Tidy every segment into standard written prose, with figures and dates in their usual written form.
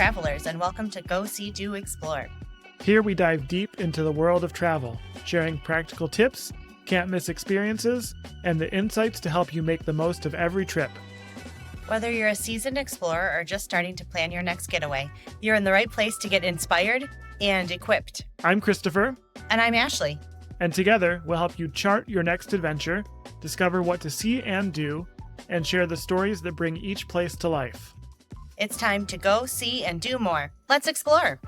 travelers, and welcome to Go See, Do, Explore. Here we dive deep into the world of travel, sharing practical tips, can't-miss experiences, and the insights to help you make the most of every trip. Whether you're a seasoned explorer or just starting to plan your next getaway, you're in the right place to get inspired and equipped. I'm Christopher. And I'm Ashleigh. And together, we'll help you chart your next adventure, discover what to see and do, and share the stories that bring each place to life. It's time to go, see, and do more. Let's explore.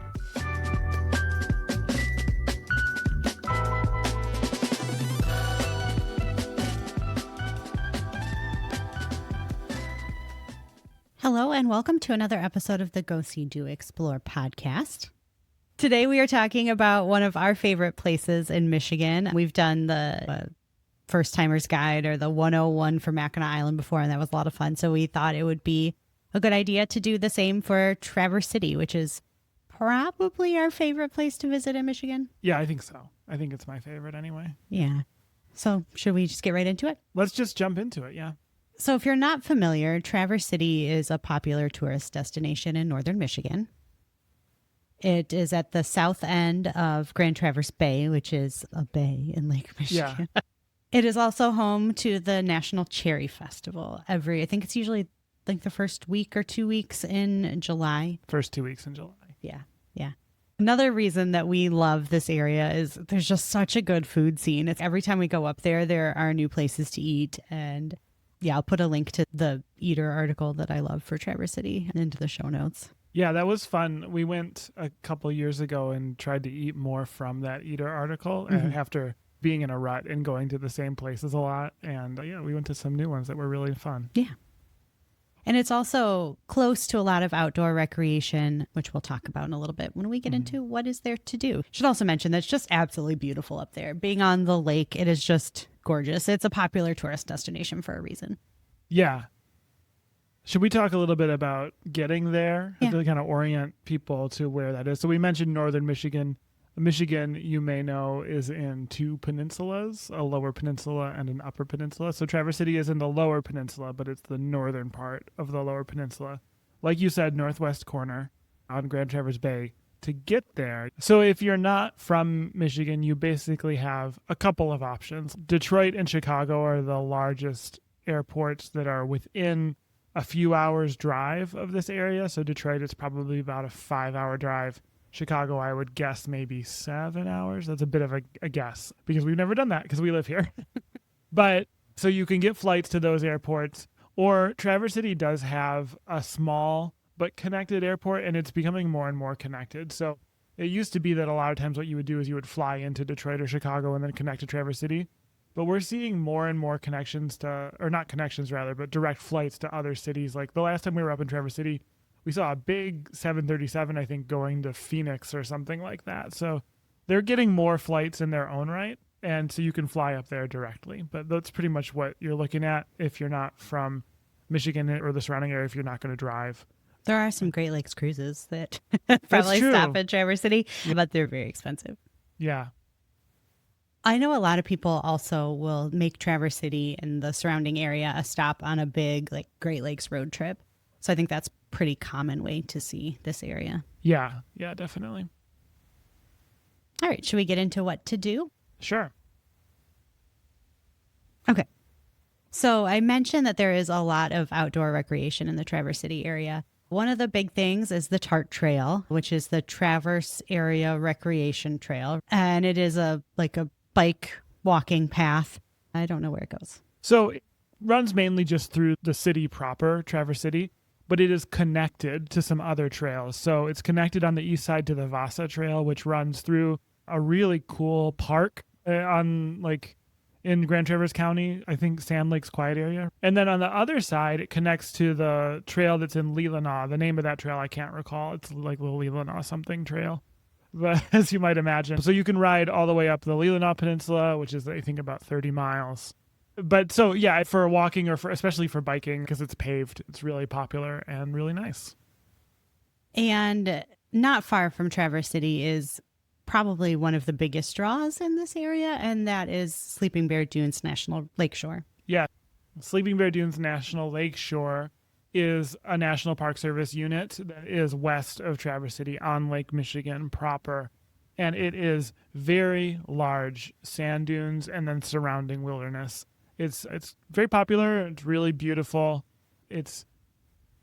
Hello, and welcome to another episode of the Go See, Do, Explore podcast. Today we are talking about one of our favorite places in Michigan. We've done the First Timer's Guide or the 101 for Mackinac Island before, and that was a lot of fun. So we thought it would be a good idea to do the same for Traverse City, which is probably our favorite place to visit in Michigan. Yeah, I think so. I think it's my favorite anyway. Yeah. So should we just get right into it? Let's just jump into it, yeah. So if you're not familiar, Traverse City is a popular tourist destination in northern Michigan. It is at the south end of Grand Traverse Bay, which is a bay in Lake Michigan. Yeah. It is also home to the National Cherry Festival I think it's usually the first week or 2 weeks in July. First 2 weeks in July. Yeah. Another reason that we love this area is there's just such a good food scene. Every time we go up there are new places to eat. And yeah, I'll put a link to the Eater article that I love for Traverse City into the show notes. Yeah, that was fun. We went a couple years ago and tried to eat more from that Eater article after being in a rut and going to the same places a lot. And we went to some new ones that were really fun. Yeah. And it's also close to a lot of outdoor recreation, which we'll talk about in a little bit when we get into what is there to do. Should also mention that it's just absolutely beautiful up there. Being on the lake, it is just gorgeous. It's a popular tourist destination for a reason. Yeah. Should we talk a little bit about getting there? Yeah. To kind of orient people to where that is. So we mentioned northern Michigan. Michigan, you may know, is in two peninsulas, a lower peninsula and an upper peninsula. So Traverse City is in the lower peninsula, but it's the northern part of the lower peninsula. Like you said, northwest corner on Grand Traverse Bay to get there. So if you're not from Michigan, you basically have a couple of options. Detroit and Chicago are the largest airports that are within a few hours drive of this area. So Detroit is probably about a 5-hour drive. Chicago, I would guess maybe 7 hours. That's a bit of a guess because we've never done that because we live here. But so you can get flights to those airports, or Traverse City does have a small but connected airport, and it's becoming more and more connected. So it used to be that a lot of times what you would do is you would fly into Detroit or Chicago and then connect to Traverse City. But we're seeing more and more connections but direct flights to other cities. Like the last time we were up in Traverse City, we saw a big 737, I think, going to Phoenix or something like that. So they're getting more flights in their own right, and so you can fly up there directly. But that's pretty much what you're looking at if you're not from Michigan or the surrounding area, if you're not going to drive. There are some Great Lakes cruises that probably stop at Traverse City, but they're very expensive. Yeah. I know a lot of people also will make Traverse City and the surrounding area a stop on a big Great Lakes road trip. So I think that's pretty common way to see this area. Yeah, definitely. All right, should we get into what to do? Sure. Okay. So I mentioned that there is a lot of outdoor recreation in the Traverse City area. One of the big things is the TART Trail, which is the Traverse Area Recreation Trail. And it is a bike walking path. I don't know where it goes. So it runs mainly just through the city proper, Traverse City, but it is connected to some other trails. So it's connected on the east side to the Vasa Trail, which runs through a really cool park in Grand Traverse County, I think Sand Lake's quiet area. And then on the other side, it connects to the trail that's in Leelanau. The name of that trail I can't recall. It's like the Leelanau something trail, but as you might imagine. So you can ride all the way up the Leelanau Peninsula, which is, I think, about 30 miles. But so, yeah, for walking or especially for biking, because it's paved, it's really popular and really nice. And not far from Traverse City is probably one of the biggest draws in this area, and that is Sleeping Bear Dunes National Lakeshore. Yeah, Sleeping Bear Dunes National Lakeshore is a National Park Service unit that is west of Traverse City on Lake Michigan proper. And it is very large sand dunes and then surrounding wilderness. It's very popular. It's really beautiful.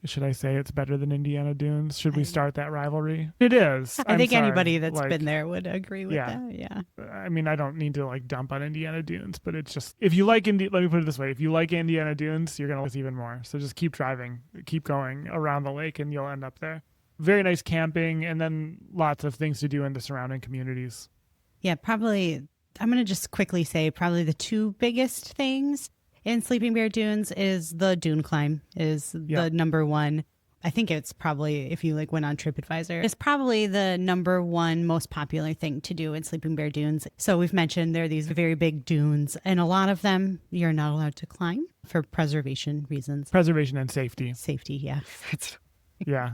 Should I say it's better than Indiana Dunes? Should we start that rivalry? It is. I think sorry. anybody that's been there would agree with that. Yeah. I mean, I don't need to like dump on Indiana Dunes, but it's just, if you like let me put it this way. If you like Indiana Dunes, you're going to like it even more. So just keep driving, keep going around the lake and you'll end up there. Very nice camping and then lots of things to do in the surrounding communities. Yeah, probably, I'm going to just quickly say probably the two biggest things in Sleeping Bear Dunes is the dune climb is the number one. I think it's probably, if you like went on TripAdvisor, it's probably the number one most popular thing to do in Sleeping Bear Dunes. So we've mentioned there are these very big dunes, and a lot of them you're not allowed to climb for preservation reasons. Preservation and safety. Safety, yeah. Yeah.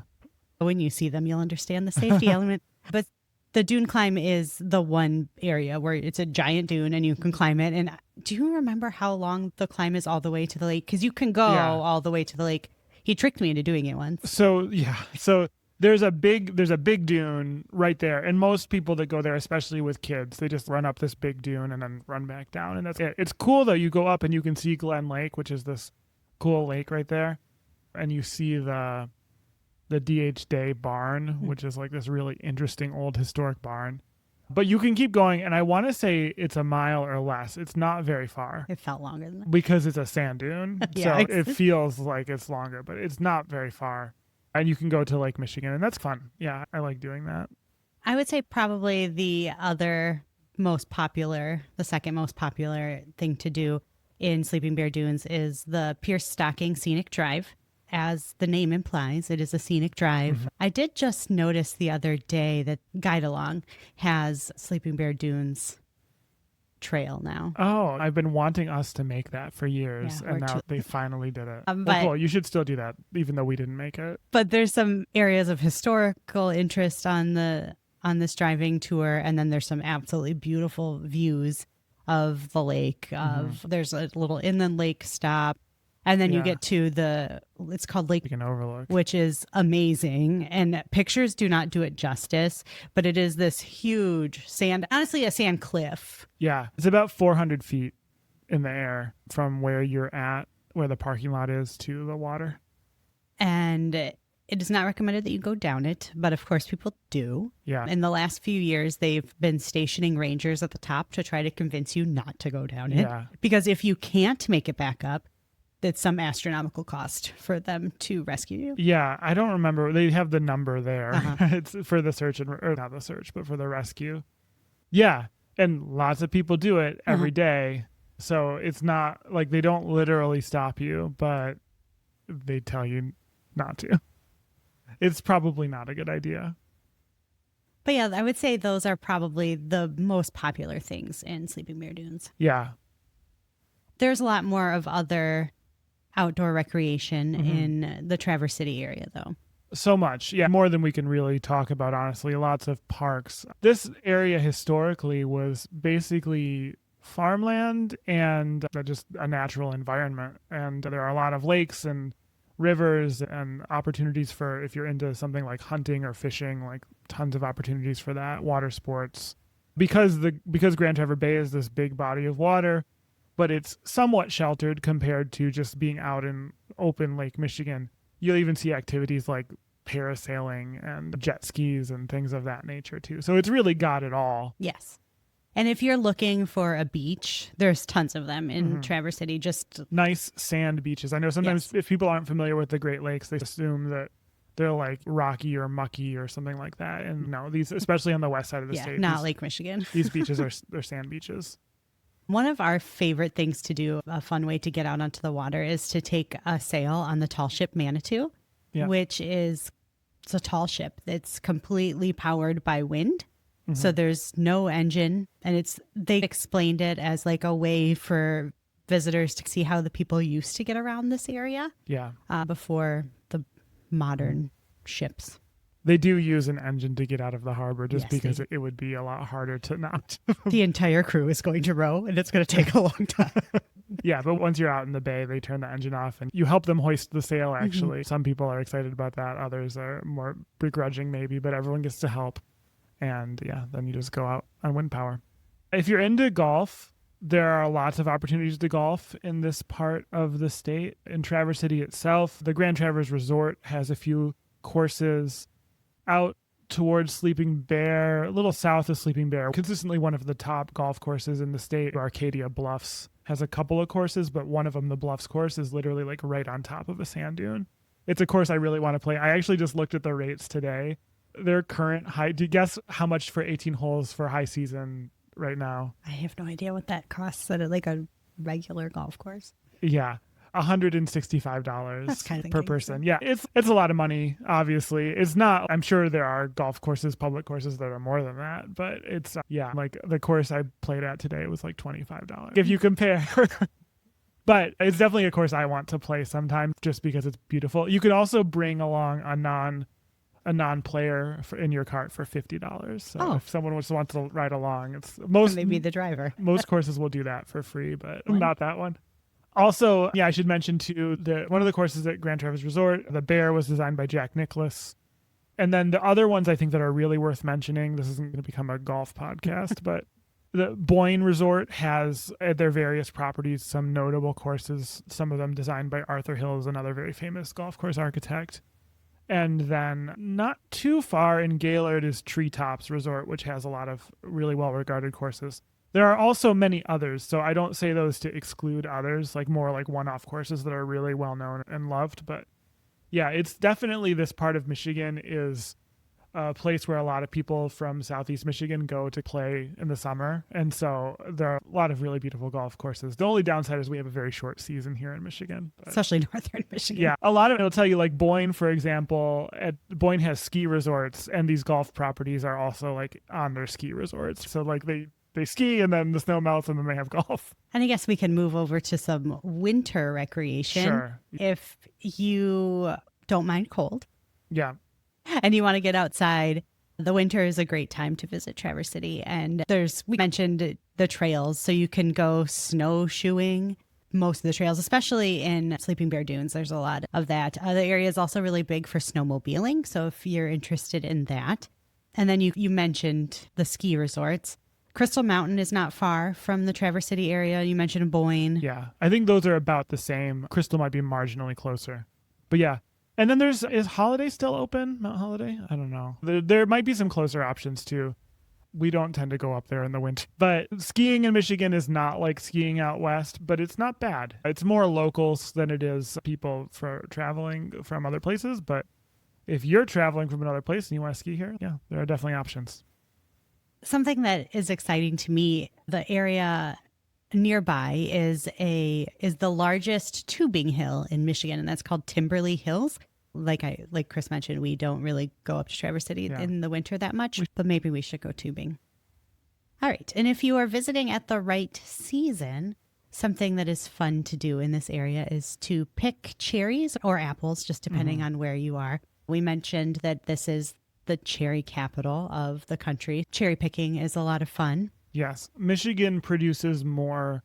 When you see them, you'll understand the safety element. But the dune climb is the one area where it's a giant dune and you can climb it. And do you remember how long the climb is all the way to the lake? Because you can go all the way to the lake. He tricked me into doing it once. So there's a big dune right there, and most people that go there, especially with kids, they just run up this big dune and then run back down, and that's it. It's cool though. You go up and you can see Glen Lake, which is this cool lake right there, and you see the D.H. Day barn, which is like this really interesting old historic barn. But you can keep going, and I want to say it's a mile or less. It's not very far. It felt longer than that. Because it's a sand dune. Yeah, so it feels like it's longer, but it's not very far. And you can go to Lake Michigan, and that's fun. Yeah, I like doing that. I would say probably the second most popular thing to do in Sleeping Bear Dunes is the Pierce Stocking Scenic Drive. As the name implies, it is a scenic drive. Mm-hmm. I did just notice the other day that Guide Along has Sleeping Bear Dunes trail now. Oh, I've been wanting us to make that for years, and now they finally did it. Well, cool. You should still do that, even though we didn't make it. But there's some areas of historical interest on this driving tour, and then there's some absolutely beautiful views of the lake. There's a little inland lake stop. And then you get to it's called Lake Overlook, which is amazing. And pictures do not do it justice, but it is this huge sand, honestly, a sand cliff. Yeah. It's about 400 feet in the air from where you're at, where the parking lot is, to the water. And it is not recommended that you go down it, but of course people do. Yeah. In the last few years, they've been stationing rangers at the top to try to convince you not to go down it. Yeah. Because if you can't make it back up, it's some astronomical cost for them to rescue you. Yeah, I don't remember. They have the number there. It's for the search or not the search, but for the rescue. Yeah, and lots of people do it every day. So it's not like they don't literally stop you, but they tell you not to. It's probably not a good idea. But yeah, I would say those are probably the most popular things in Sleeping Bear Dunes. Yeah. There's a lot more of other outdoor recreation in the Traverse City area, though. So much. Yeah, more than we can really talk about, honestly. Lots of parks. This area historically was basically farmland and just a natural environment. And there are a lot of lakes and rivers and opportunities for, if you're into something like hunting or fishing, like tons of opportunities for that, water sports. Because Grand Traverse Bay is this big body of water, but it's somewhat sheltered compared to just being out in open Lake Michigan. You'll even see activities like parasailing and jet skis and things of that nature too. So it's really got it all. Yes. And if you're looking for a beach, there's tons of them in Traverse City. Just nice sand beaches. I know sometimes if people aren't familiar with the Great Lakes, they assume that they're like rocky or mucky or something like that. And no, these, especially on the west side of the state, not Lake Michigan. These beaches are sand beaches. One of our favorite things to do, a fun way to get out onto the water, is to take a sail on the tall ship Manitou, which is it's a tall ship that's completely powered by wind. So there's no engine, and they explained it as like a way for visitors to see how the people used to get around this area. Yeah. Before the modern ships. They do use an engine to get out of the harbor because it would be a lot harder to not. The entire crew is going to row, and it's going to take a long time. Yeah, but once you're out in the bay, they turn the engine off and you help them hoist the sail, actually. Some people are excited about that. Others are more begrudging maybe, but everyone gets to help. And yeah, then you just go out on wind power. If you're into golf, there are lots of opportunities to golf in this part of the state. In Traverse City itself, the Grand Traverse Resort has a few courses out towards Sleeping Bear, a little south of Sleeping Bear. Consistently one of the top golf courses in the state. Arcadia Bluffs has a couple of courses, but one of them, the Bluffs course, is literally like right on top of a sand dune. It's a course I really want to play. I actually just looked at the rates today. Their current high, do you guess how much for 18 holes for high season right now? I have no idea what that costs at like a regular golf course. Yeah. $165 That's kind of per person. Yeah, it's a lot of money, obviously. It's not, I'm sure there are golf courses, public courses that are more than that, but it's, like the course I played at today was like $25 if you compare. But it's definitely a course I want to play sometime just because it's beautiful. You could also bring along a non-player in your cart for $50. So if someone just wants to ride along, it's maybe the driver. Most courses will do that for free, but not that one. Also, I should mention too, one of the courses at Grand Traverse Resort, the Bear, was designed by Jack Nicklaus. And then the other ones I think that are really worth mentioning, this isn't going to become a golf podcast, but the Boyne Resort has at their various properties some notable courses, some of them designed by Arthur Hills, another very famous golf course architect. And then not too far in Gaylord is Treetops Resort, which has a lot of really well-regarded courses. There are also many others, so I don't say those to exclude others, like more like one-off courses that are really well-known and loved. But yeah, it's definitely, this part of Michigan is a place where a lot of people from Southeast Michigan go to play in the summer. And so there are a lot of really beautiful golf courses. The only downside is we have a very short season here in Michigan. Especially northern Michigan. Yeah, a lot of it will tell you, like Boyne, for example, Boyne has ski resorts, and these golf properties are also like on their ski resorts. So like they ski and then the snow melts and then they have golf. And I guess we can move over to some winter recreation. Sure. If you don't mind cold. Yeah. And you want to get outside, the winter is a great time to visit Traverse City. And we mentioned the trails, so you can go snowshoeing. Most of the trails, especially in Sleeping Bear Dunes, there's a lot of that. The area is also really big for snowmobiling, so if you're interested in that. And then you mentioned the ski resorts. Crystal Mountain is not far from the Traverse City area. You mentioned Boyne. Yeah, I think those are about the same. Crystal might be marginally closer. But yeah. And then is Holiday still open? Mount Holiday? I don't know. There might be some closer options too. We don't tend to go up there in the winter. But skiing in Michigan is not like skiing out west, but it's not bad. It's more locals than it is people for traveling from other places. But if you're traveling from another place and you want to ski here, yeah, there are definitely options. Something that is exciting to me, the area nearby is the largest tubing hill in Michigan, and that's called Timberley Hills. Like Chris mentioned, we don't really go up to Traverse City in the winter that much, but maybe we should go tubing. All right. And if you are visiting at the right season, something that is fun to do in this area is to pick cherries or apples, just depending on where you are. We mentioned that this is the cherry capital of the country. Cherry picking is a lot of fun. Yes. Michigan produces more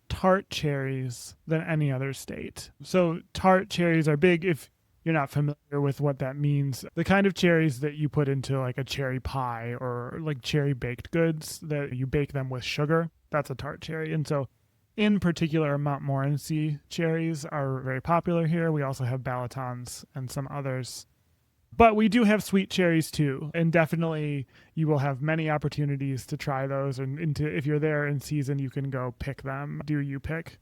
tart cherries than any other state. So tart cherries are big. If you're not familiar with what that means, the kind of cherries that you put into like a cherry pie or like cherry baked goods that you bake them with sugar, that's a tart cherry. And so in particular, Montmorency cherries are very popular here. We also have Ballotons and some others. But we do have sweet cherries too, and definitely you will have many opportunities to try those. And if you're there in season, you can go pick them. Do you pick?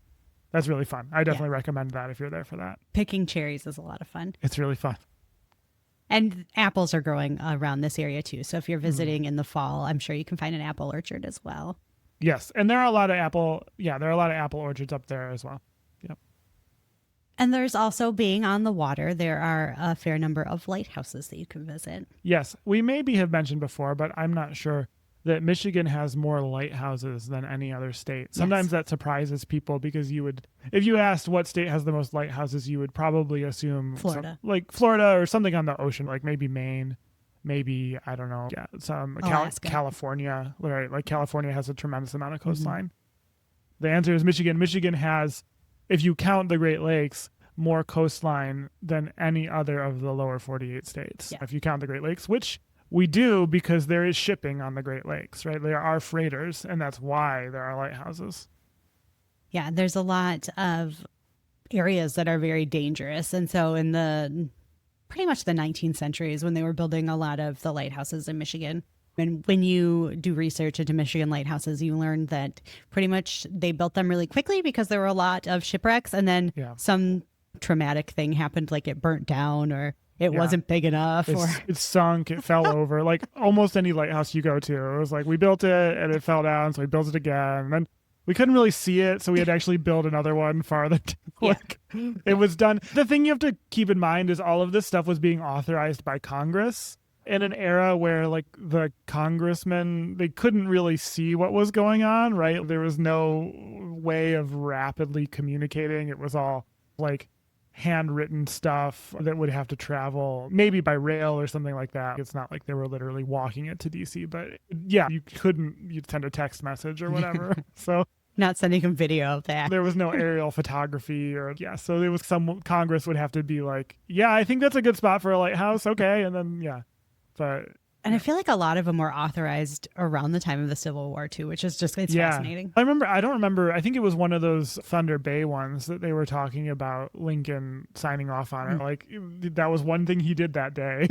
That's really fun. I definitely recommend that if you're there for that. Picking cherries is a lot of fun. It's really fun. And apples are growing around this area too. So if you're visiting in the fall, I'm sure you can find an apple orchard as well. Yes, and there are a lot of apple orchards up there as well. Yep. And there's also, being on the water, there are a fair number of lighthouses that you can visit. Yes, we maybe have mentioned before, but I'm not sure that Michigan has more lighthouses than any other state. Sometimes that surprises people because if you asked what state has the most lighthouses, you would probably assume Florida. Like Florida or something on the ocean, like maybe Maine, maybe, I don't know, California, right? Like California has a tremendous amount of coastline. The answer is Michigan. Michigan has, if you count the Great Lakes, more coastline than any other of the lower 48 states. Yeah. If you count the Great Lakes, which we do because there is shipping on the Great Lakes, right? There are freighters, and that's why there are lighthouses. Yeah, there's a lot of areas that are very dangerous. And so in the pretty much the 19th century is when they were building a lot of the lighthouses in Michigan. And when you do research into Michigan lighthouses, you learn that pretty much they built them really quickly because there were a lot of shipwrecks, and then some traumatic thing happened, like it burnt down or it wasn't big enough, or it sunk, it fell over. Like almost any lighthouse you go to, it was like we built it and it fell down, so we built it again. And then we couldn't really see it, so we had to actually build another one farther. It was done. The thing you have to keep in mind is all of this stuff was being authorized by Congress in an era where like the congressmen, they couldn't really see what was going on, right? There was no way of rapidly communicating. It was all like handwritten stuff that would have to travel maybe by rail or something like that. It's not like they were literally walking it to DC, but you'd send a text message or whatever. So not sending them video of that. There was no aerial photography so there was some Congress would have to be like, I think that's a good spot for a lighthouse. Okay. And then, and I feel like a lot of them were authorized around the time of the Civil War too, which is just, it's fascinating. I don't remember. I think it was one of those Thunder Bay ones that they were talking about Lincoln signing off on it. Like that was one thing he did that day,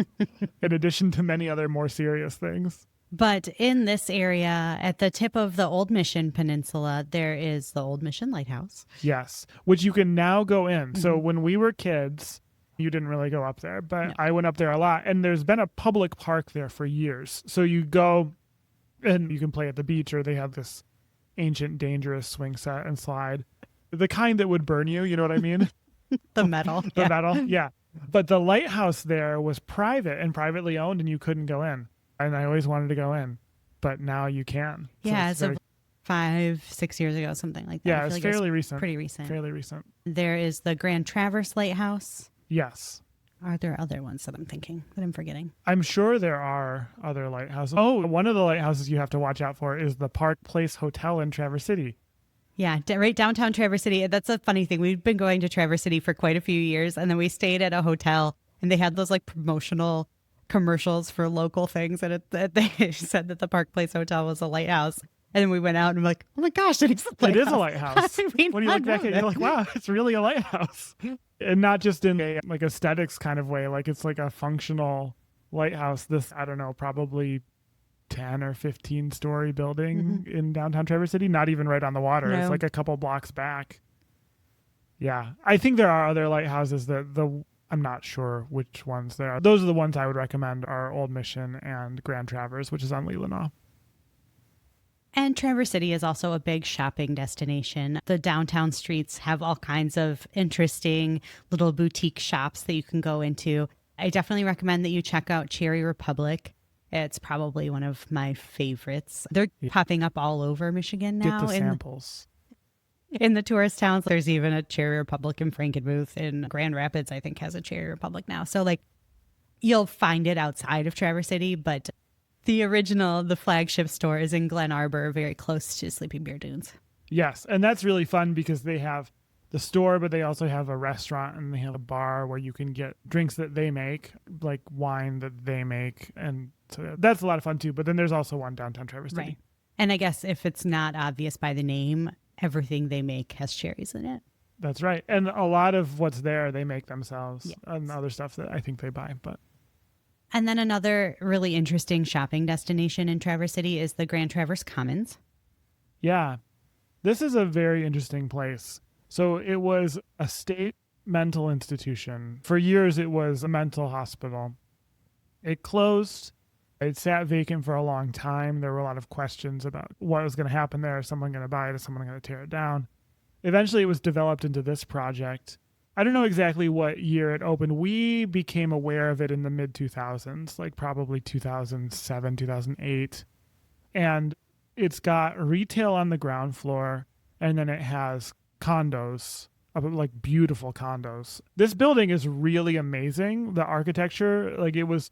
in addition to many other more serious things. But in this area, at the tip of the Old Mission Peninsula, there is the Old Mission Lighthouse. Yes, which you can now go in. Mm-hmm. So when we were kids, you didn't really go up there, but I went up there a lot. And there's been a public park there for years. So you go and you can play at the beach, or they have this ancient, dangerous swing set and slide. The kind that would burn you, you know what I mean? The metal. Metal, yeah. But the lighthouse there was private and privately owned, and you couldn't go in. And I always wanted to go in, but now you can. Yeah, so 5-6 years ago, something like that. Yeah, it's fairly recent. Pretty recent. Fairly recent. There is the Grand Traverse Lighthouse. Yes. Are there other ones that I'm thinking that I'm forgetting? I'm sure there are other lighthouses. Oh, one of the lighthouses you have to watch out for is the Park Place Hotel in Traverse City. Yeah, right downtown Traverse City. That's a funny thing. We've been going to Traverse City for quite a few years, and then we stayed at a hotel, and they had those like promotional commercials for local things, and they said that the Park Place Hotel was a lighthouse. And then we went out and I'm like, oh my gosh, it is a lighthouse. It is a lighthouse. When you look back at it, you're like, wow, it's really a lighthouse. And not just in a like aesthetics kind of way, like it's like a functional lighthouse. This, I don't know, probably 10 or 15 story building in downtown Traverse City, not even right on the water. No. It's like a couple blocks back. Yeah. I think there are other lighthouses I'm not sure which ones there are. Those are the ones I would recommend are Old Mission and Grand Traverse, which is on Leelanau. And Traverse City is also a big shopping destination. The downtown streets have all kinds of interesting little boutique shops that you can go into. I definitely recommend that you check out Cherry Republic. It's probably one of my favorites. They're popping up all over Michigan now. Get the samples. In the tourist towns, there's even a Cherry Republic in Frankenmuth. In Grand Rapids, I think, has a Cherry Republic now. So, like, you'll find it outside of Traverse City, but the flagship store is in Glen Arbor, very close to Sleeping Bear Dunes. Yes, and that's really fun because they have the store, but they also have a restaurant and they have a bar where you can get drinks that they make, like wine that they make. And so that's a lot of fun, too. But then there's also one downtown Traverse City. Right. And I guess if it's not obvious by the name, everything they make has cherries in it. That's right. And a lot of what's there, they make themselves and other stuff that I think they buy. And then another really interesting shopping destination in Traverse City is the Grand Traverse Commons. Yeah. This is a very interesting place. So it was a state mental institution. For years, it was a mental hospital. It closed. It sat vacant for a long time. There were a lot of questions about what was going to happen there. Is someone going to buy it? Is someone going to tear it down? Eventually, it was developed into this project. I don't know exactly what year it opened. We became aware of it in the mid-2000s, like probably 2007, 2008. And it's got retail on the ground floor, and then it has condos, like beautiful condos. This building is really amazing. The architecture, like it was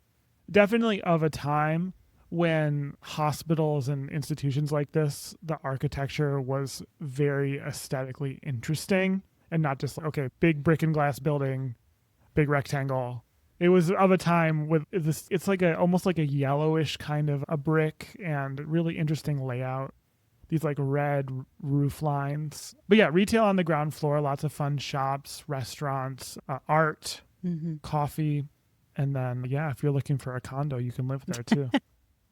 definitely of a time when hospitals and institutions like this, the architecture was very aesthetically interesting and not just, okay, big brick and glass building, big rectangle. It was of a time with this, it's like almost like a yellowish kind of a brick and really interesting layout. These like red roof lines. But yeah, retail on the ground floor, lots of fun shops, restaurants, art, coffee. And then, yeah, if you're looking for a condo, you can live there too.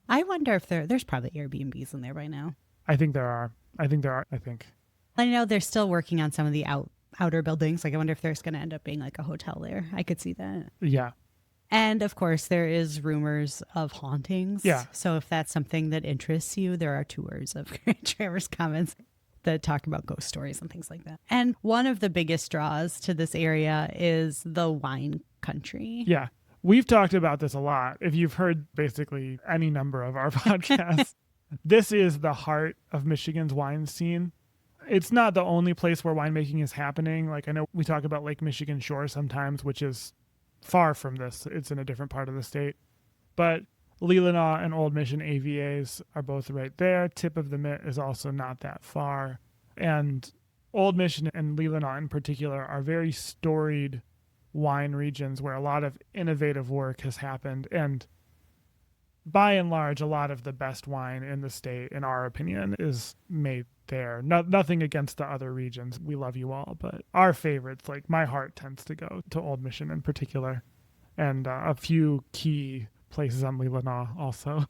I wonder if there's probably Airbnbs in there by now. I think there are. I know they're still working on some of the outer buildings. Like, I wonder if there's going to end up being like a hotel there. I could see that. Yeah. And of course, there is rumors of hauntings. Yeah. So if that's something that interests you, there are tours of Traverse Commons that talk about ghost stories and things like that. And one of the biggest draws to this area is the wine country. Yeah. We've talked about this a lot. If you've heard basically any number of our podcasts, this is the heart of Michigan's wine scene. It's not the only place where winemaking is happening. Like, I know we talk about Lake Michigan Shore sometimes, which is far from this. It's in a different part of the state. But Leelanau and Old Mission AVAs are both right there. Tip of the Mitt is also not that far. And Old Mission and Leelanau in particular are very storied wine regions where a lot of innovative work has happened. And by and large, a lot of the best wine in the state, in our opinion, is made there. Nothing against the other regions. We love you all. But our favorites, like my heart tends to go to Old Mission in particular. And a few key places on Leelanau also.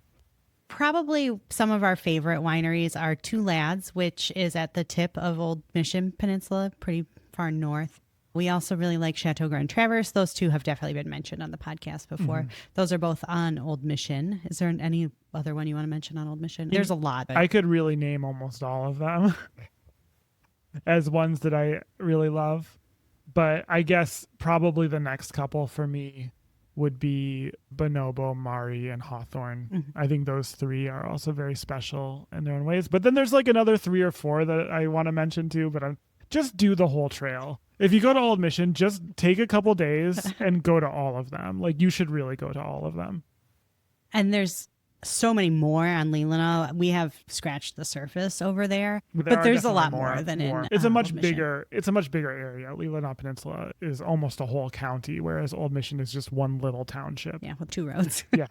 Probably some of our favorite wineries are Two Lads, which is at the tip of Old Mission Peninsula, pretty far north. We also really like Chateau Grand Traverse. Those two have definitely been mentioned on the podcast before. Mm-hmm. Those are both on Old Mission. Is there any other one you want to mention on Old Mission? There's a lot. But... I could really name almost all of them as ones that I really love. But I guess probably the next couple for me would be Bonobo, Mari, and Hawthorne. Mm-hmm. I think those three are also very special in their own ways. But then there's like another 3 or 4 that I want to mention too, but just do the whole trail. If you go to Old Mission, just take a couple days and go to all of them. Like, you should really go to all of them. And there's so many more on Leelanau. We have scratched the surface over there, but there's a lot more than in It's a much bigger area. Leelanau Peninsula is almost a whole county, whereas Old Mission is just one little township. Yeah, with 2 roads. Yeah.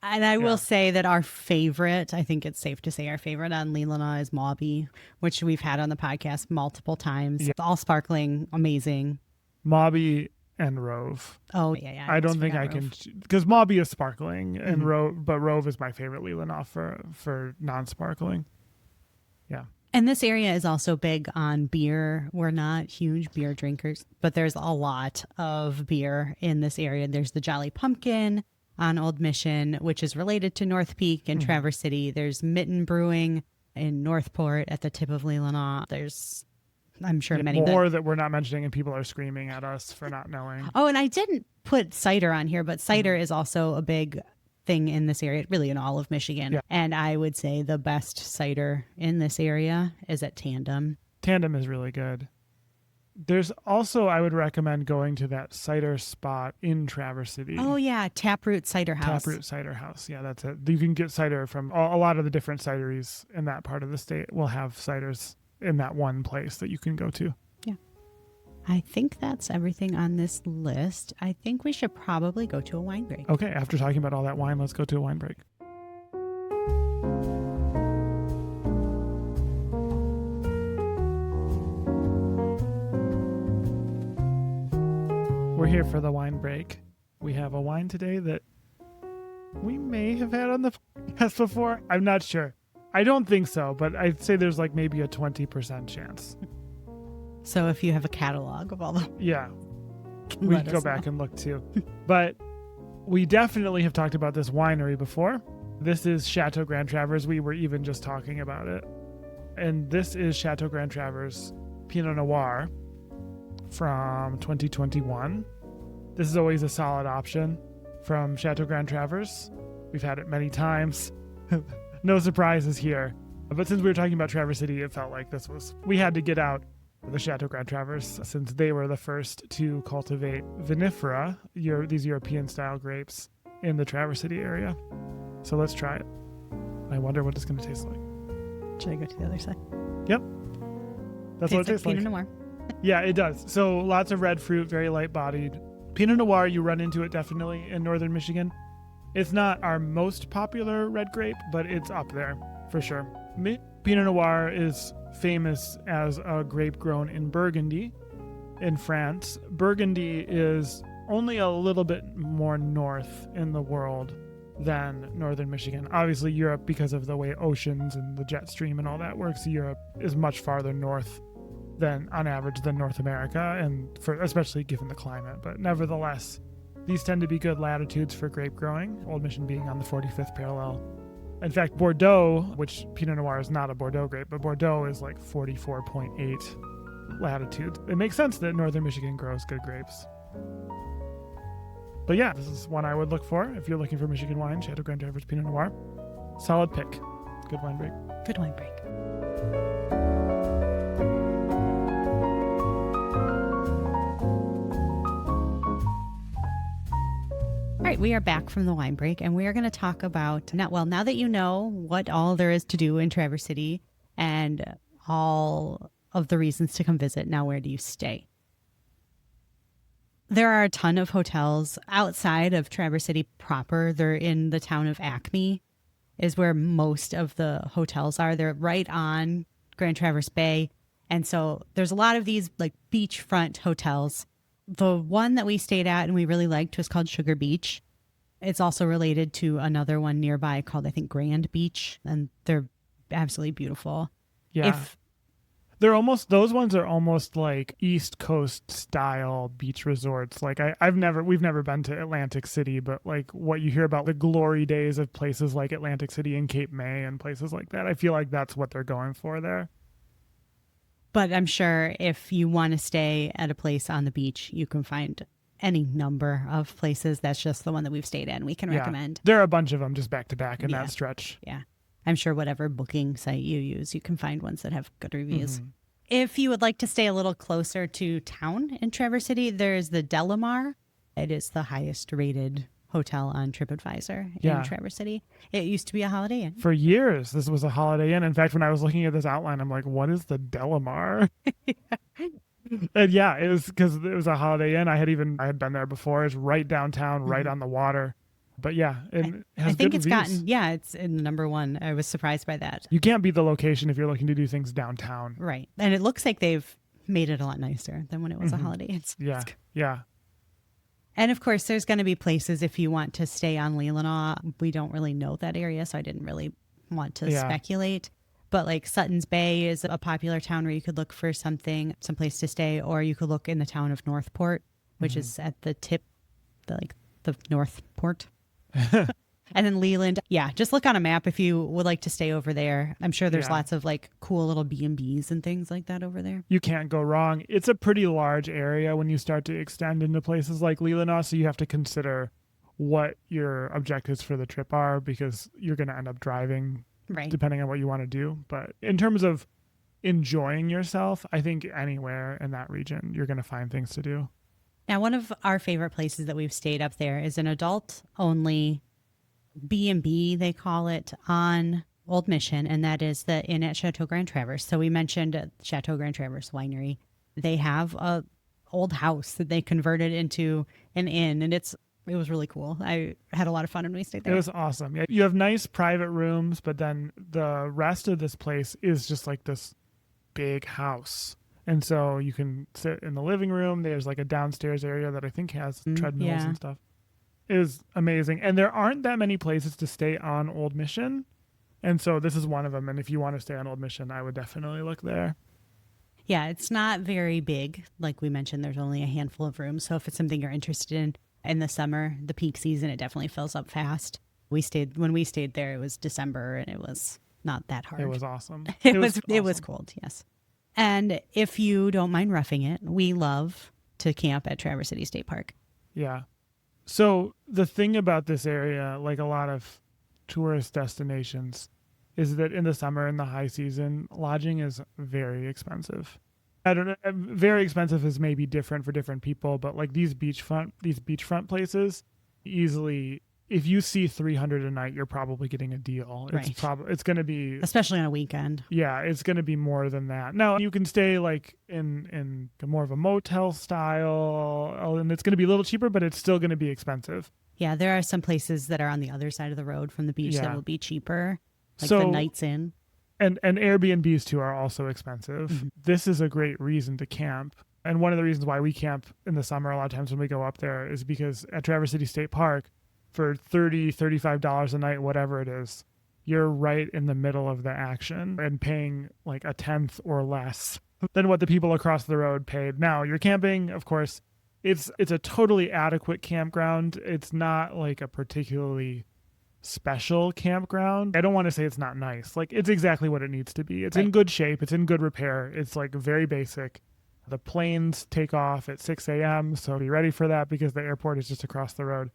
And I will say that our favorite, I think it's safe to say our favorite on Leelanau is Mauby, which we've had on the podcast multiple times. Yeah. It's all sparkling, amazing. Mauby and Rove. Oh, yeah. I don't think I can, because Mauby is sparkling, and but Rove is my favorite Leelanau for non-sparkling. Yeah. And this area is also big on beer. We're not huge beer drinkers, but there's a lot of beer in this area. There's the Jolly Pumpkin on Old Mission, which is related to North Peak and Traverse City. There's Mitten Brewing in Northport at the tip of Leelanau. There's, I'm sure, many more that we're not mentioning, and people are screaming at us for not knowing. Oh, and I didn't put cider on here, but cider is also a big thing in this area, really in all of Michigan. Yeah. And I would say the best cider in this area is at Tandem. Tandem is really good. There's also, I would recommend going to that cider spot in Traverse City. Oh, yeah. Taproot Cider House. Taproot Cider House. Yeah, that's it. You can get cider from a lot of the different cideries in that part of the state will have ciders in that one place that you can go to. Yeah. I think that's everything on this list. I think we should probably go to a wine break. Okay. After talking about all that wine, let's go to a wine break. We're here for the wine break. We have a wine today that we may have had on the podcast before. I'm not sure. I don't think so, but I'd say there's like maybe a 20% chance. So if you have a catalog of all the... Yeah. We can go back and look too. But we definitely have talked about this winery before. This is Chateau Grand Traverse. We were even just talking about it. And this is Chateau Grand Traverse Pinot Noir from 2021. This is always a solid option from Chateau Grand Traverse. We've had it many times. No surprises here. But since we were talking about Traverse City, it felt like we had to get out the Chateau Grand Traverse since they were the first to cultivate vinifera, these European style grapes in the Traverse City area. So let's try it. I wonder what it's going to taste like. Should I go to the other side? Yep. That's what it tastes like. Pinot Noir. Yeah, it does. So lots of red fruit, very light bodied. Pinot Noir, you run into it definitely in northern Michigan. It's not our most popular red grape, but it's up there for sure. Pinot Noir is famous as a grape grown in Burgundy in France. Burgundy is only a little bit more north in the world than northern Michigan. Obviously, Europe, because of the way oceans and the jet stream and all that works, Europe is much farther north than, on average, than North America, and especially given the climate. But nevertheless, these tend to be good latitudes for grape growing, Old Mission being on the 45th parallel. In fact, Bordeaux, which Pinot Noir is not a Bordeaux grape, but Bordeaux is like 44.8 latitude. It makes sense that northern Michigan grows good grapes. But yeah, this is one I would look for if you're looking for Michigan wine. Chateau Grand Traverse Pinot Noir. Solid pick. Good wine break. Good wine break. All right, we are back from the wine break, and we are going to talk about, now that you know what all there is to do in Traverse City and all of the reasons to come visit, now where do you stay? There are a ton of hotels outside of Traverse City proper. They're in the town of Acme is where most of the hotels are. They're right on Grand Traverse Bay. And so there's a lot of these like beachfront hotels. The one that we stayed at and we really liked was called Sugar Beach. It's also related to another one nearby called, I think, Grand Beach. And they're absolutely beautiful. Yeah. Those ones are almost like East Coast style beach resorts. Like we've never been to Atlantic City, but like what you hear about the glory days of places like Atlantic City and Cape May and places like that, I feel like that's what they're going for there. But I'm sure if you want to stay at a place on the beach, you can find any number of places. That's just the one that we've stayed in. We can recommend. There are a bunch of them just back to back in that stretch. Yeah. I'm sure whatever booking site you use, you can find ones that have good reviews. Mm-hmm. If you would like to stay a little closer to town in Traverse City, there's the Delamar. It is the highest rated hotel on TripAdvisor in Traverse City. It used to be a Holiday Inn. For years, this was a Holiday Inn. In fact, when I was looking at this outline, I'm like, what is the Delamar? And yeah, it was because it was a Holiday Inn. I had been there before. It's right downtown, right on the water. But yeah, it has I think good it's reviews. it's in number one. I was surprised by that. You can't beat the location if you're looking to do things downtown. Right. And it looks like they've made it a lot nicer than when it was a Holiday Inn. Yeah. And of course, there's going to be places if you want to stay on Leelanau. We don't really know that area, so I didn't really want to speculate. But like Sutton's Bay is a popular town where you could look for someplace to stay, or you could look in the town of Northport, which is at the tip, the Northport. And then Leland. Yeah, just look on a map if you would like to stay over there. I'm sure there's lots of like cool little B&Bs and things like that over there. You can't go wrong. It's a pretty large area when you start to extend into places like Leelanau, so you have to consider what your objectives for the trip are because you're going to end up driving depending on what you want to do. But in terms of enjoying yourself, I think anywhere in that region, you're going to find things to do. Now, one of our favorite places that we've stayed up there is an adult-only B&B, they call it, on Old Mission, and that is the Inn at Chateau Grand Traverse. So we mentioned Chateau Grand Traverse Winery. They have a old house that they converted into an inn, and it was really cool. I had a lot of fun when we stayed there. It was awesome. Yeah, you have nice private rooms, but then the rest of this place is just like this big house. And so you can sit in the living room. There's like a downstairs area that I think has treadmills and stuff. It was amazing. And there aren't that many places to stay on Old Mission. And so this is one of them. And if you want to stay on Old Mission, I would definitely look there. Yeah, it's not very big. Like we mentioned, there's only a handful of rooms. So if it's something you're interested in the summer, the peak season, it definitely fills up fast. When we stayed there, it was December and it was not that hard. It was awesome. It was cold, yes. And if you don't mind roughing it, we love to camp at Traverse City State Park. Yeah. So the thing about this area, like a lot of tourist destinations, is that in the summer, in the high season, lodging is very expensive. I don't know. Very expensive is maybe different for different people, but like these beachfront places, easily if you see 300 a night, you're probably getting a deal. It's Right. it's going to be, Especially on a weekend. yeah, it's going to be more than that. Now you can stay like in more of a motel style, and it's going to be a little cheaper, but it's still going to be expensive. Yeah, there are some places that are on the other side of the road from the beach that Yeah. will be cheaper, like So- the Nights Inn. And Airbnbs too are also expensive. Mhm. This is a great reason to camp. And one of the reasons why we camp in the summer a lot of times when we go up there is because at Traverse City State Park, for $35 a night, whatever it is, you're right in the middle of the action and paying like a tenth or less than what the people across the road paid. Now, you're camping, of course, it's a totally adequate campground. It's not like a particularly special campground. I don't want to say it's not nice. Like, it's exactly what it needs to be. It's in Right. good shape. It's in good repair. It's like very basic. The planes take off at 6 a.m., so be ready for that because the airport is just across the road.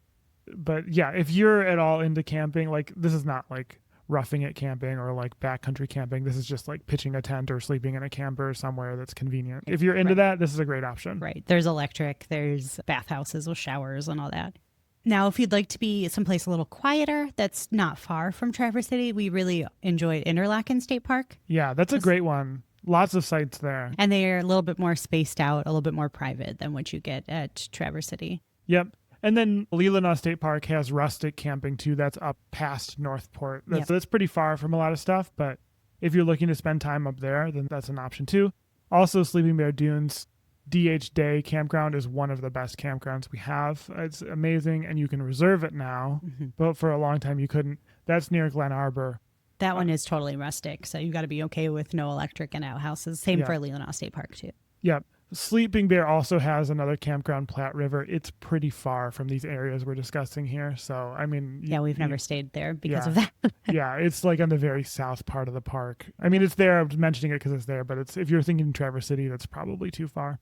But yeah, if you're at all into camping, like, this is not like roughing it camping or like backcountry camping. This is just like pitching a tent or sleeping in a camper somewhere that's convenient. If you're into Right. that, this is a great option. Right. There's electric, there's bathhouses with showers and all that. Now, if you'd like to be someplace a little quieter, that's not far from Traverse City, we really enjoyed Interlaken State Park. Yeah, that's a great one. Lots of sites there. And they are a little bit more spaced out, a little bit more private than what you get at Traverse City. Yep. And then Leelanau State Park has rustic camping too. That's up past Northport. That's pretty far from a lot of stuff, but if you're looking to spend time up there, then that's an option too. Also, Sleeping Bear Dunes DH Day Campground is one of the best campgrounds we have. It's amazing, and you can reserve it now, but for a long time you couldn't. That's near Glen Arbor. That one is totally rustic, so you got to be okay with no electric and outhouses. Same Yeah. for Leelanau State Park too. Yep. Sleeping Bear also has another campground, Platte River. It's pretty far from these areas we're discussing here. So, I mean... Yeah, we've never stayed there because yeah. of that. Yeah, it's like on the very south part of the park. I mean, it's there. I'm mentioning it because it's there, but it's if you're thinking Traverse City, that's probably too far.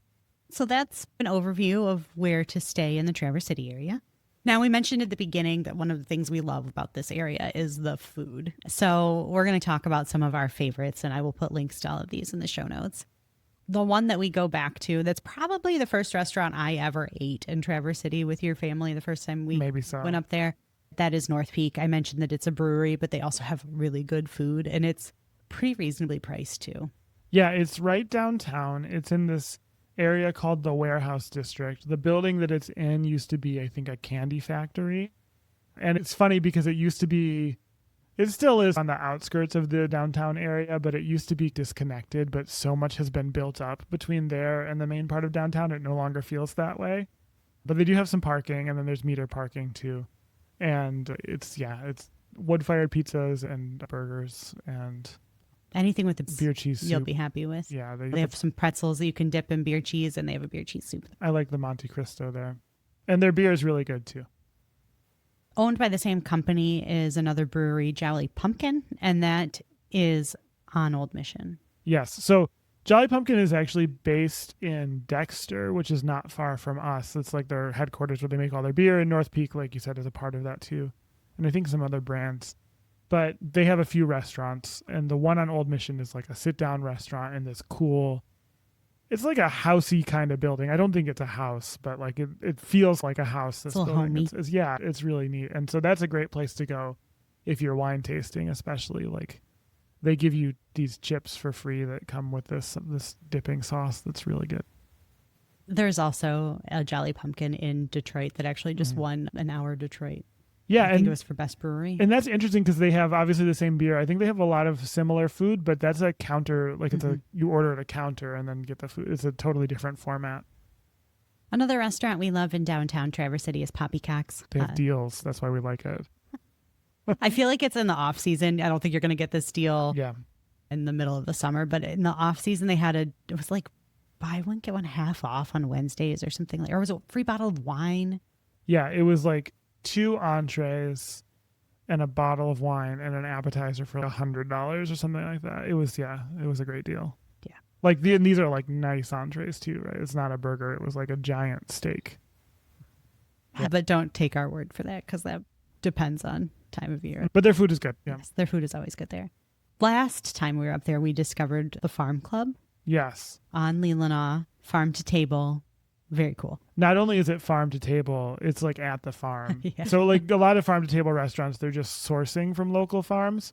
So that's an overview of where to stay in the Traverse City area. Now, we mentioned at the beginning that one of the things we love about this area is the food. So we're going to talk about some of our favorites, and I will put links to all of these in the show notes. The one that we go back to, that's probably the first restaurant I ever ate in Traverse City with your family the first time we Maybe so. went up there. That is North Peak. I mentioned that it's a brewery, but they also have really good food, and it's pretty reasonably priced too. Yeah, it's right downtown. It's in this area called the Warehouse District. The building that it's in used to be, I think, a candy factory. And it's funny because it used to be, it still is on the outskirts of the downtown area, but it used to be disconnected. But so much has been built up between there and the main part of downtown, it no longer feels that way. But they do have some parking, and then there's meter parking too. And it's wood-fired pizzas and burgers and Anything with the beer cheese soup. you'll be happy with. Yeah, They have some pretzels that you can dip in beer cheese, and they have a beer cheese soup. I like the Monte Cristo there. And their beer is really good too. Owned by the same company is another brewery, Jolly Pumpkin, and that is on Old Mission. Yes. So Jolly Pumpkin is actually based in Dexter, which is not far from us. It's like their headquarters where they make all their beer. And North Peak, like you said, is a part of that too. And I think some other brands. But they have a few restaurants. And the one on Old Mission is like a sit-down restaurant in this cool... It's like a housey kind of building. I don't think it's a house, but like it feels like a house. This It's a little building. homey. It's really neat. And so that's a great place to go if you're wine tasting, especially. Like they give you these chips for free that come with this dipping sauce that's really good. There's also a Jolly Pumpkin in Detroit that actually just won an Hour Detroit. Yeah, I think it was for Best Brewery. and that's interesting because they have obviously the same beer. I think they have a lot of similar food, but that's a counter. Like it's you order at a counter and then get the food. It's a totally different format. Another restaurant we love in downtown Traverse City is Poppycock's. They have deals. That's why we like it. I feel like it's in the off season. I don't think you're going to get this deal Yeah. in the middle of the summer, but in the off season they had it was like buy one get one half off on Wednesdays or something like, or was it free bottle of wine? Yeah, it was like 2 entrees and a bottle of wine and an appetizer for $100 or something like that. It was a great deal. Yeah. Like and these are like nice entrees too, right? It's not a burger. It was like a giant steak. Yeah. But don't take our word for that because that depends on time of year. But their food is good. Yeah. Yes, their food is always good there. Last time we were up there, we discovered the Farm Club Yes. on Leelanau, farm to table. very cool. Not only is it farm to table, it's like at the farm. Yeah. So like a lot of farm to table restaurants, they're just sourcing from local farms.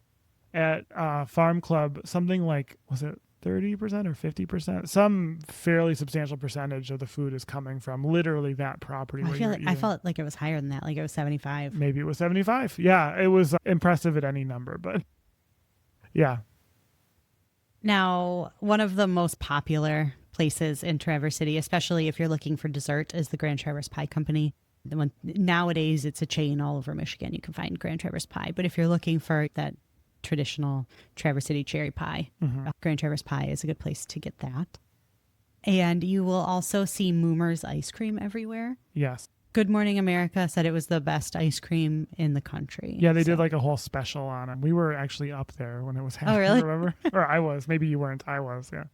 At Farm Club, something like, was it 30% or 50%? Some fairly substantial percentage of the food is coming from literally that property. I felt like it was higher than that. Like it was 75. Maybe it was 75. Yeah, it was impressive at any number, but yeah. Now, one of the most popular places in Traverse City, especially if you're looking for dessert, is the Grand Traverse Pie Company. Nowadays, it's a chain all over Michigan. You can find Grand Traverse Pie. But if you're looking for that traditional Traverse City cherry pie, Grand Traverse Pie is a good place to get that. And you will also see Moomer's ice cream everywhere. Yes. Good Morning America said it was the best ice cream in the country. Yeah, they did like a whole special on it. We were actually up there when it was happening. Oh, really? Remember? Or I was. Maybe you weren't. I was, yeah.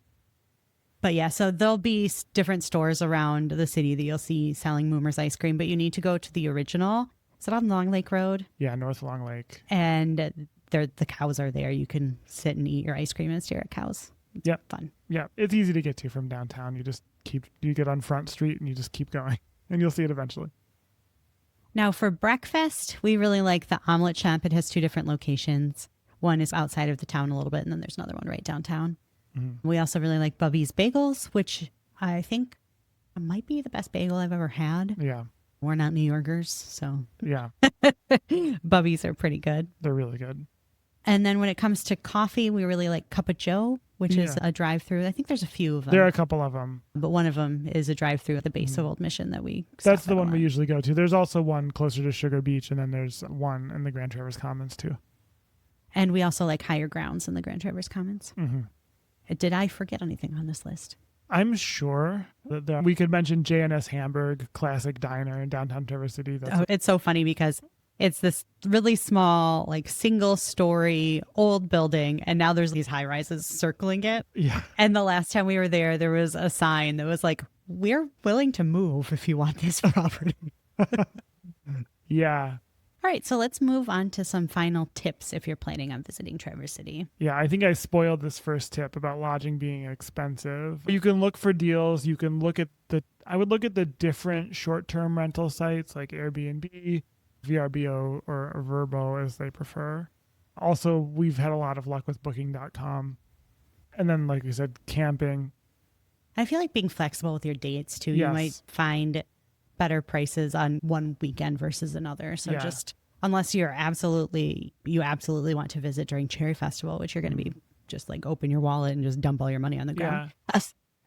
But yeah, so there'll be different stores around the city that you'll see selling Moomer's ice cream, but you need to go to the original. Is it on Long Lake Road? Yeah, North Long Lake. And the cows are there. You can sit and eat your ice cream and stare at cows. It's fun. Yeah, it's easy to get to from downtown. You get on Front Street and you just keep going and you'll see it eventually. Now for breakfast, we really like the Omelet Shop. It has two different locations. One is outside of the town a little bit, and then there's another one right downtown. Mm-hmm. We also really like Bubby's Bagels, which I think might be the best bagel I've ever had. Yeah. We're not New Yorkers, so yeah. Bubby's are pretty good. They're really good. And then when it comes to coffee, we really like Cup of Joe, which is a drive-through. I think there's a few of them. There are a couple of them. But one of them is a drive-through at the base of Old Mission that we That's the one we usually go to. There's also one closer to Sugar Beach, and then there's one in the Grand Traverse Commons, too. And we also like Higher Grounds in the Grand Traverse Commons. Mm-hmm. Did I forget anything on this list? I'm sure that we could mention J&S Hamburg Classic Diner in downtown Traverse City. It's so funny because it's this really small, like single-story old building, and now there's these high-rises circling it. Yeah. And the last time we were there was a sign that was like, "We're willing to move if you want this property." Yeah. All right, so let's move on to some final tips if you're planning on visiting Traverse City. Yeah, I think I spoiled this first tip about lodging being expensive. You can look for deals. You can look at I would look at the different short-term rental sites like Airbnb, VRBO, or Vrbo as they prefer. Also, we've had a lot of luck with Booking.com. And then, like we said, camping. I feel like being flexible with your dates, too. Yes. You might find better prices on one weekend versus another. So just unless you absolutely want to visit during Cherry Festival, which you're going to be just like open your wallet and just dump all your money on the ground.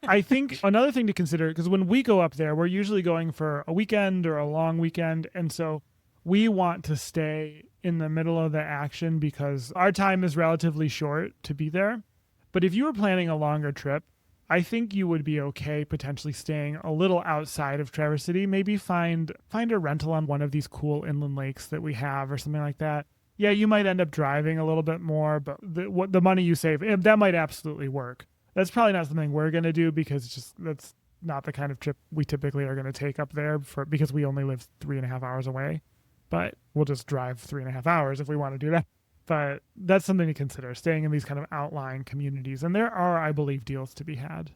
I think another thing to consider, because when we go up there, we're usually going for a weekend or a long weekend. And so we want to stay in the middle of the action because our time is relatively short to be there. But if you were planning a longer trip, I think you would be okay potentially staying a little outside of Traverse City. Maybe find a rental on one of these cool inland lakes that we have or something like that. Yeah, you might end up driving a little bit more, but the money you save, that might absolutely work. That's probably not something we're going to do because that's not the kind of trip we typically are going to take up there because we only live 3.5 hours away. But we'll just drive 3.5 hours if we want to do that. But that's something to consider, staying in these kind of outlying communities. And there are, I believe, deals to be had.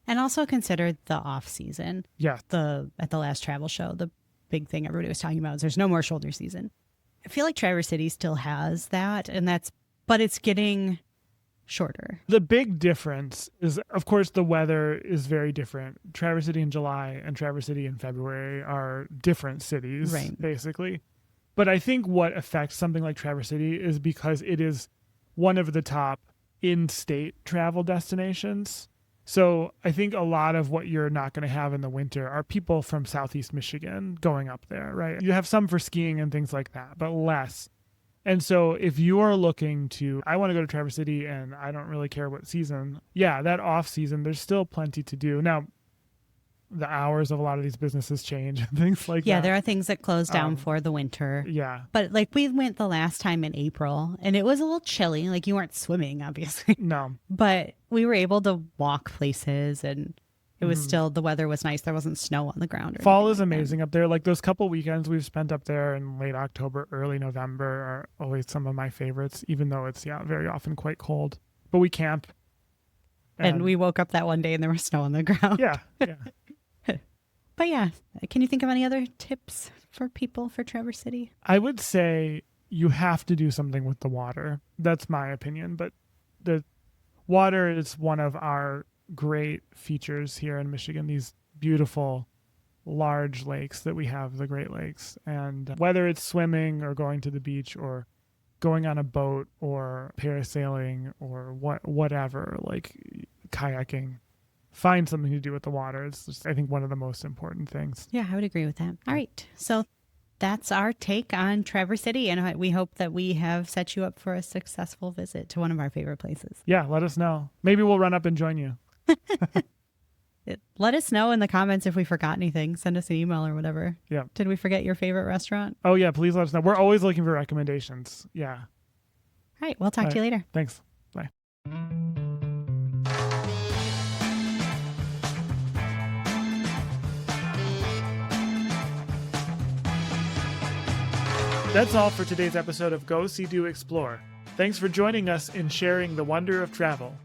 And also consider the off season. Yeah. At the last travel show, the big thing everybody was talking about is there's no more shoulder season. I feel like Traverse City still has that, but it's getting shorter. The big difference is, of course, the weather is very different. Traverse City in July and Traverse City in February are different cities, right, basically. But I think what affects something like Traverse City is because it is one of the top in-state travel destinations. So I think a lot of what you're not going to have in the winter are people from Southeast Michigan going up there, right? You have some for skiing and things like that, but less. And so if you're looking I want to go to Traverse City and I don't really care what season, that off season, there's still plenty to do. Now, the hours of a lot of these businesses change and things like that. Yeah, there are things that close down for the winter. Yeah. But like we went the last time in April and it was a little chilly. Like you weren't swimming, obviously. No. But we were able to walk places and it was still, the weather was nice. There wasn't snow on the ground. Fall is amazing up there. Like those couple weekends we've spent up there in late October, early November are always some of my favorites, even though it's, very often quite cold. But we camp. And we woke up that one day and there was snow on the ground. Yeah. But yeah, can you think of any other tips for people for Traverse City? I would say you have to do something with the water. That's my opinion. But the water is one of our great features here in Michigan, these beautiful large lakes that we have, the Great Lakes. And whether it's swimming or going to the beach or going on a boat or parasailing or whatever, like kayaking, find something to do with the water. It's just, I think, one of the most important things. Yeah, I would agree with that. All right. So that's our take on Traverse City, and we hope that we have set you up for a successful visit to one of our favorite places. Yeah, let us know. Maybe we'll run up and join you. Let us know in the comments if we forgot anything. Send us an email or whatever. Yeah. Did we forget your favorite restaurant? Oh, yeah, please let us know. We're always looking for recommendations. Yeah. All right. We'll talk to you later. Thanks. Bye. That's all for today's episode of Go, See, Do, Explore. Thanks for joining us in sharing the wonder of travel.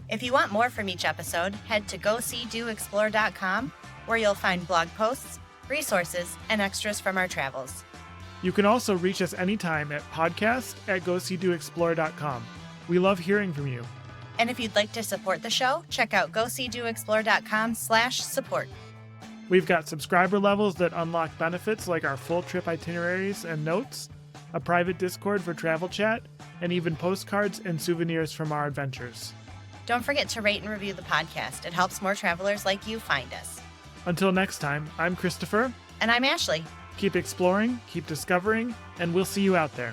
If you want more from each episode, head to GoSeeDoExplore.com, where you'll find blog posts, resources, and extras from our travels. You can also reach us anytime at podcast@GoSeeDoExplore.com. We love hearing from you. And if you'd like to support the show, check out GoSeeDoExplore.com/support. We've got subscriber levels that unlock benefits like our full trip itineraries and notes, a private Discord for travel chat, and even postcards and souvenirs from our adventures. Don't forget to rate and review the podcast. It helps more travelers like you find us. Until next time, I'm Christopher. And I'm Ashleigh. Keep exploring, keep discovering, and we'll see you out there.